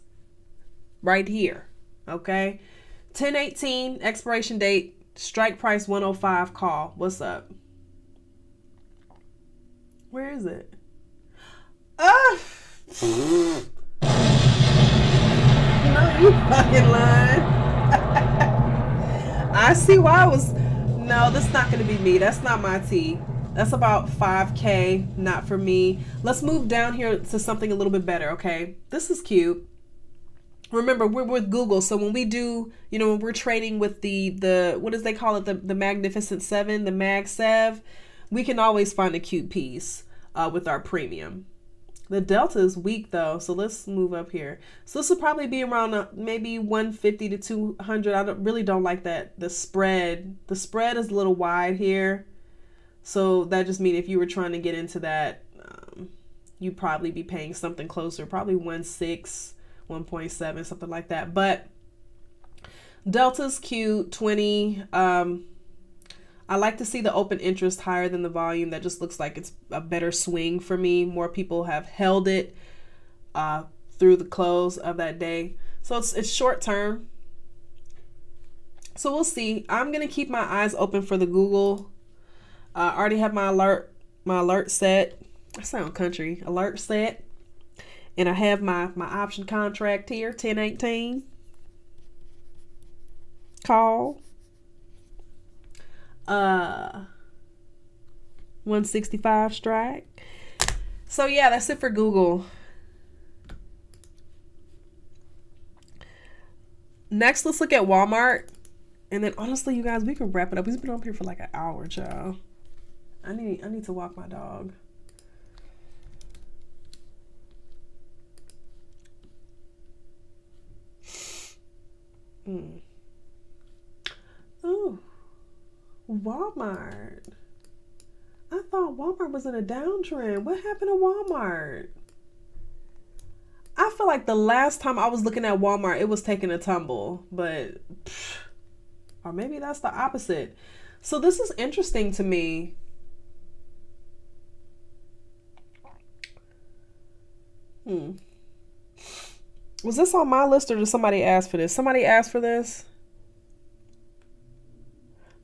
right here. Okay. 10/18 expiration date. Strike price 105 call. What's up? Where is it? No, you fucking lying. I see why I was. No, that's not going to be me. That's not my tea. That's about 5K. Not for me. Let's move down here to something a little bit better. Okay. This is cute. Remember, we're with Google. So when we do, you know, when we're trading with the what does they call it? The Magnificent Seven, the Mag Sev, we can always find a cute piece with our premium. The delta is weak though, so let's move up here. So this will probably be around maybe 150 to 200. I really don't like that. The spread is a little wide here, so that just means if you were trying to get into that, you'd probably be paying something closer, probably 1.6, 1.7, something like that. But delta's cute, 20. I like to see the open interest higher than the volume. That just looks like it's a better swing for me. More people have held it through the close of that day. So it's short term. So we'll see. I'm going to keep my eyes open for the Google. I already have my alert set. I sound country. Alert set. And I have my option contract here, 10/18. Call. 165 strike. So yeah, that's it for Google. Next, let's look at Walmart. And then honestly, you guys, we can wrap it up. We've been up here for like an hour, child. I need to walk my dog. Ooh. Walmart. I thought Walmart was in a downtrend. What happened to Walmart? I feel like the last time I was looking at Walmart, it was taking a tumble, but or maybe that's the opposite. So this is interesting to me. Was this on my list or did somebody ask for this? Somebody asked for this?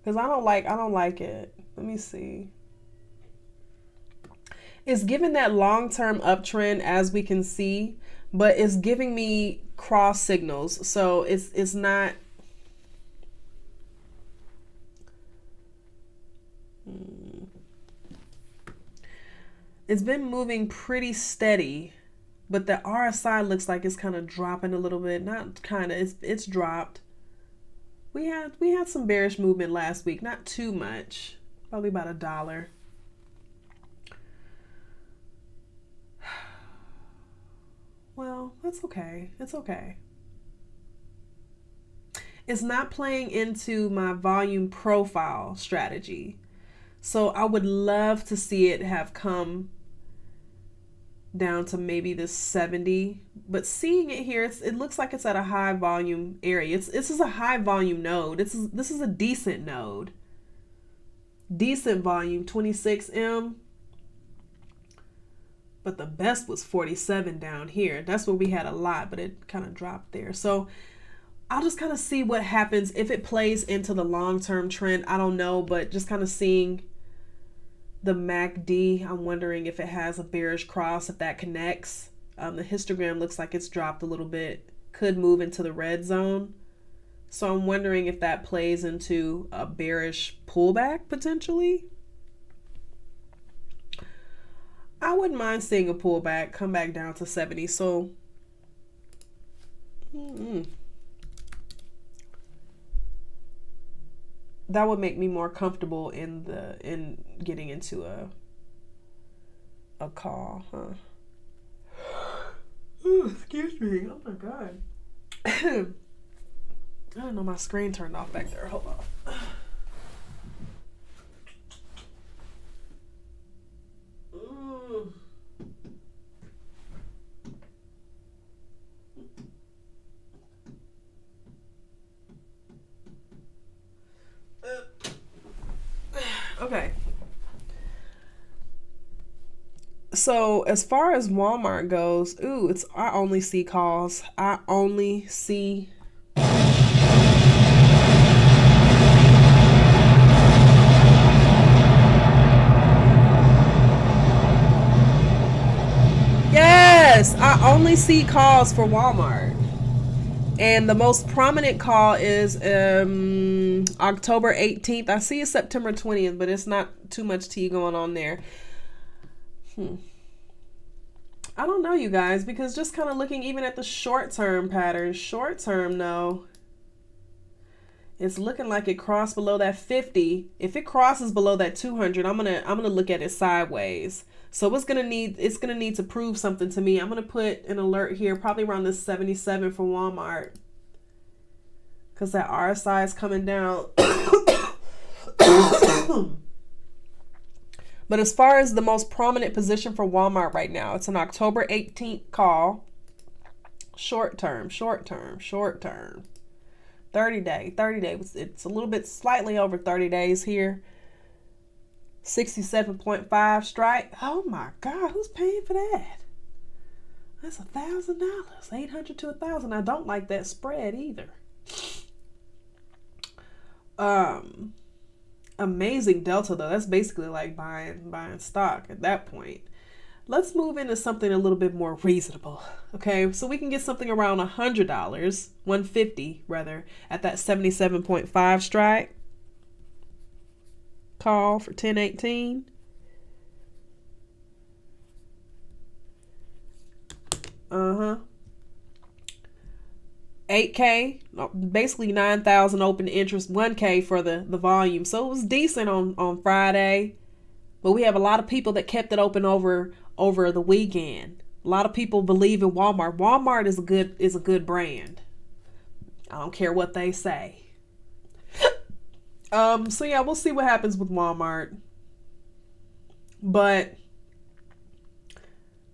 Because I don't like it. Let me see. It's giving that long-term uptrend, as we can see, but it's giving me cross signals. So it's not. It's been moving pretty steady, but the RSI looks like it's kind of dropping a little bit. Not kind of. It's dropped. We had some bearish movement last week, not too much, probably about $1. Well, that's okay. It's okay. It's not playing into my volume profile strategy. So I would love to see it have come down to maybe this 70, but seeing it here, it looks like it's at a high volume area. This is a high volume node. This is a decent node. Decent volume, 26M. But the best was 47 down here. That's where we had a lot, but it kind of dropped there. So I'll just kind of see what happens if it plays into the long-term trend. I don't know, but just kind of seeing the MACD, I'm wondering if it has a bearish cross, if that connects. The histogram looks like it's dropped a little bit, could move into the red zone. So I'm wondering if that plays into a bearish pullback potentially. I wouldn't mind seeing a pullback, come back down to 70. So That would make me more comfortable in getting into a call, huh? Ooh, excuse me. Oh my god. I didn't know my screen turned off back there. Hold on. Okay. So as far as Walmart goes, I only see calls. I only see Yes, I only see calls for Walmart. And the most prominent call is October 18th. I see a September 20th, but it's not too much tea going on there. I don't know, you guys, because just kind of looking even at the short-term patterns, short-term, no. It's looking like it crossed below that 50. If it crosses below that 200, I'm gonna look at it sideways. So it's gonna need to prove something to me. I'm gonna put an alert here, probably around this 77 for Walmart, because that RSI is coming down. But as far as the most prominent position for Walmart right now, it's an October 18th call. Short term. 30 day. It's a little bit slightly over 30 days here. 67.5 strike. Oh my God, who's paying for that? That's $1,000. 800 to 1,000. I don't like that spread either. Amazing delta though. That's basically like buying stock at that point. Let's move into something a little bit more reasonable. Okay, so we can get something around $100, $150 rather, at that 77.5 strike. Call for 1018. Uh-huh. 8K, basically 9,000 open interest, 1K for the volume. So it was decent on Friday. But we have a lot of people that kept it open over the weekend. A lot of people believe in Walmart. Walmart is a good brand. I don't care what they say. So yeah, we'll see what happens with Walmart. But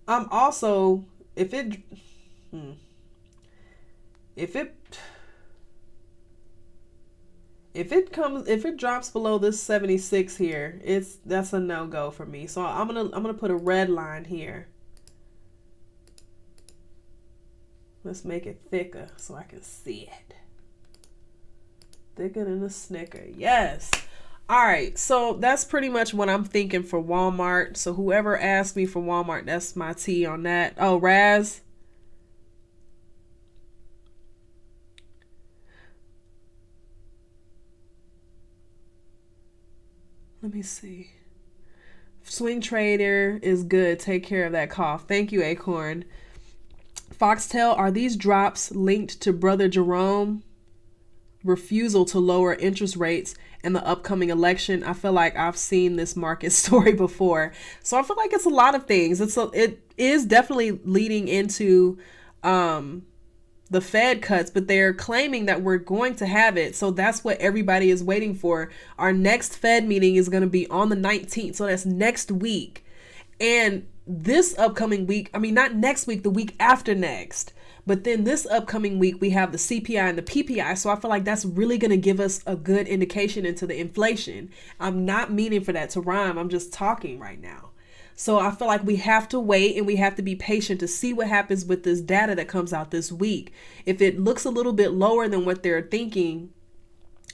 I'm also if it drops below this 76 here, that's a no-go for me. So I'm gonna put a red line here. Let's make it thicker so I can see it. Thicker than a Snicker. Yes. All right. So that's pretty much what I'm thinking for Walmart. So whoever asked me for Walmart, that's my tea on that. Oh, Raz. Let me see. Swing Trader is good. Take care of that cough. Thank you, Acorn. Foxtel, are these drops linked to Brother Jerome refusal to lower interest rates in the upcoming election? I feel like I've seen this market story before. So I feel like it's a lot of things. It is definitely leading into the Fed cuts, but they're claiming that we're going to have it. So that's what everybody is waiting for. Our next Fed meeting is going to be on the 19th. So that's next week. And this upcoming week, I mean, not next week, the week after next. But then this upcoming week, we have the CPI and the PPI. So I feel like that's really going to give us a good indication into the inflation. I'm not meaning for that to rhyme. I'm just talking right now. So I feel like we have to wait and we have to be patient to see what happens with this data that comes out this week. If it looks a little bit lower than what they're thinking,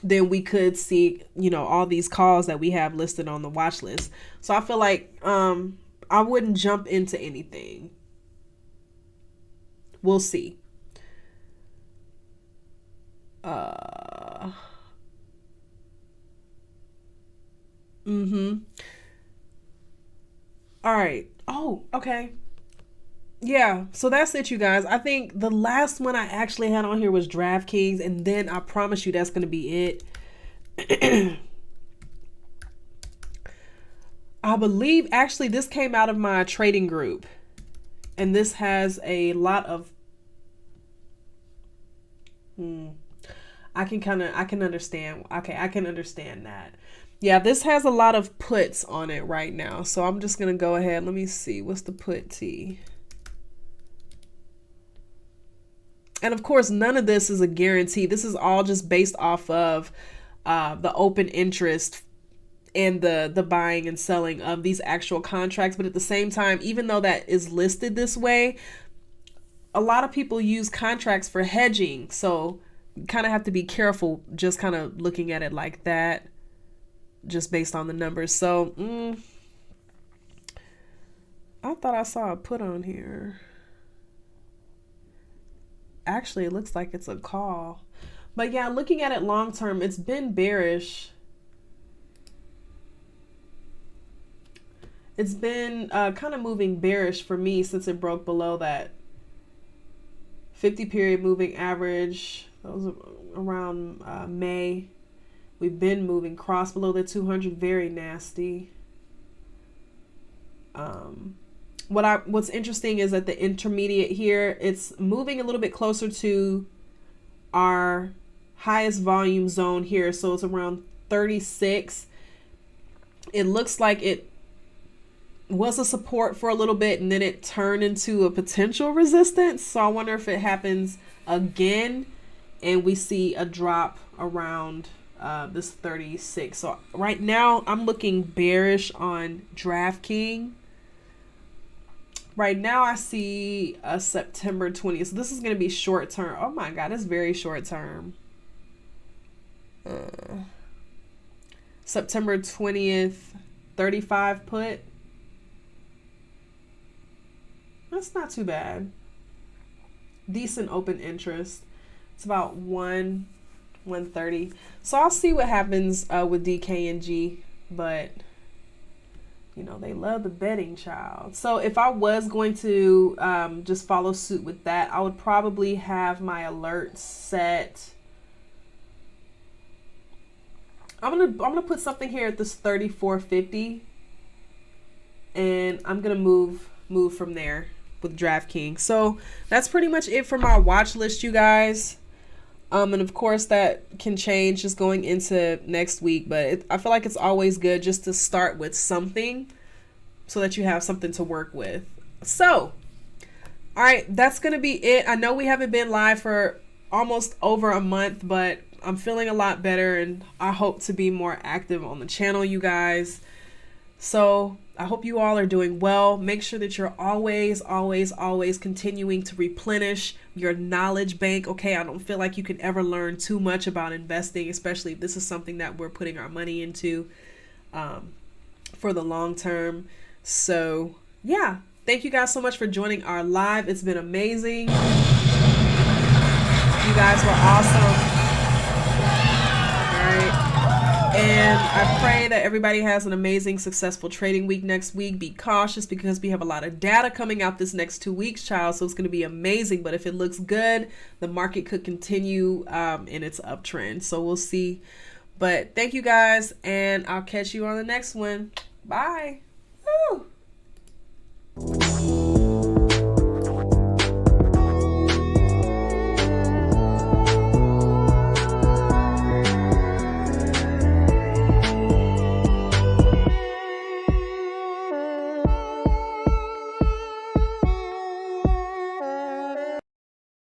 then we could see, all these calls that we have listed on the watch list. So I feel like I wouldn't jump into anything. We'll see. All right. Oh, okay. yeah, so that's it, you guys. I think the last one I actually had on here was DraftKings, and then I promise you that's going to be it. I believe actually this came out of my trading group, and this has a lot of I can understand. Okay, I can understand that. Yeah, this has a lot of puts on it right now. So I'm just going to go ahead. Let me see. What's the put T? And of course, none of this is a guarantee. This is all just based off of the open interest and the buying and selling of these actual contracts. But at the same time, even though that is listed this way, a lot of people use contracts for hedging. So you kind of have to be careful just kind of looking at it like that, just based on the numbers. So I thought I saw a put on here. Actually, it looks like it's a call. But yeah, looking at it long term, it's been bearish. It's been kind of moving bearish for me since it broke below that 50 period moving average. That was around May. We've been moving cross below the 200, very nasty. What's interesting is that the intermediate here, it's moving a little bit closer to our highest volume zone here. So it's around 36. It looks like it was a support for a little bit and then it turned into a potential resistance. So I wonder if it happens again and we see a drop around this 36. So right now I'm looking bearish on DraftKings. Right now I see a September 20th. So this is going to be short term. Oh my God, it's very short term. September 20th, 35 put. That's not too bad. Decent open interest. It's about 130. So I'll see what happens with DKNG, but you know, they love the betting, child. So if I was going to just follow suit with that, I would probably have my alerts set. I'm gonna put something here at this 34.50, and I'm gonna move from there with DraftKings. So that's pretty much it for my watch list, you guys. And of course that can change just going into next week, but I feel like it's always good just to start with something so that you have something to work with. So, all right, that's going to be it. I know we haven't been live for almost over a month, but I'm feeling a lot better and I hope to be more active on the channel, you guys. So I hope you all are doing well. Make sure that you're always continuing to replenish your knowledge bank. Okay, I don't feel like you can ever learn too much about investing, especially if this is something that we're putting our money into for the long term. So yeah, thank you guys so much for joining our live. It's been amazing. You guys were awesome. All right. And I pray that everybody has an amazing, successful trading week next week. Be cautious because we have a lot of data coming out this next 2 weeks, child. So it's going to be amazing. But if it looks good, the market could continue in its uptrend. So we'll see. But thank you guys, and I'll catch you on the next one. Bye. Woo!